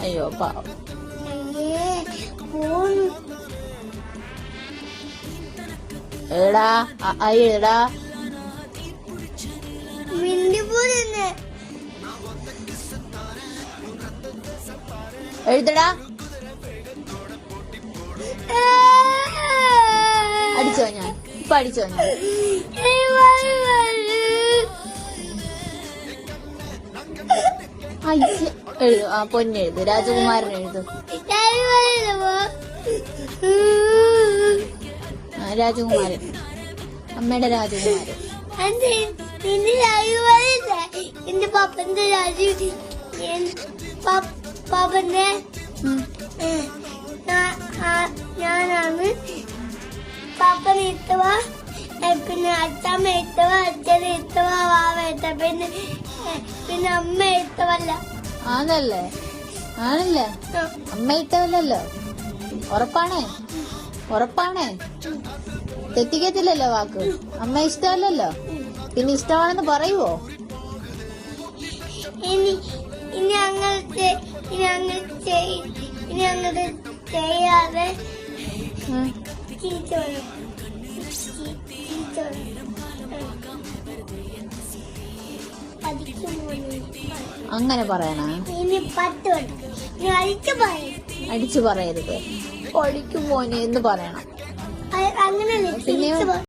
അയ്യോ പാവം. എടാ എടാ എഴുതടാ. അടിച്ചോ ഞാൻ ഇപ്പൊ അടിച്ചോ ഞാൻ? എഴുതു. ആ പൊന്നെഴുതു. രാജകുമാരൻ എഴുതു. രാജകുമാരൻ, അമ്മയുടെ രാജകുമാരൻ. എന്റെ പാപ്പന്റെ പാപ്പന്റെ ഞാനാണ് പാപ്പന ഇത്തവ, പിന്നെ അച്ഛമ്മ ഇത്തവ, അച്ഛനെ ഇത്തവ, വാവ ഇത്ത, പിന്നെ അമ്മ ഇത്തവല്ല. ആണല്ലേ? ആണല്ലേ? അമ്മ ഇട്ടവല്ലോ. ഉറപ്പാണേ? ഉറപ്പാണേ? തെറ്റിക്കത്തില്ലല്ലോ വാക്ക്? അമ്മ ഇഷ്ടമല്ലല്ലോ, പിന്നെ ഇഷ്ടമാണെന്ന് പറയുവോ? ഇനി അങ്ങനെ ചെയ്യാതെ അങ്ങനെ പറയണ? ഇനി 10 വട്ടം അടിച്ചു പറയരുത്. പഠിക്കും മോനെ എന്ന് പറയണം. അങ്ങനെ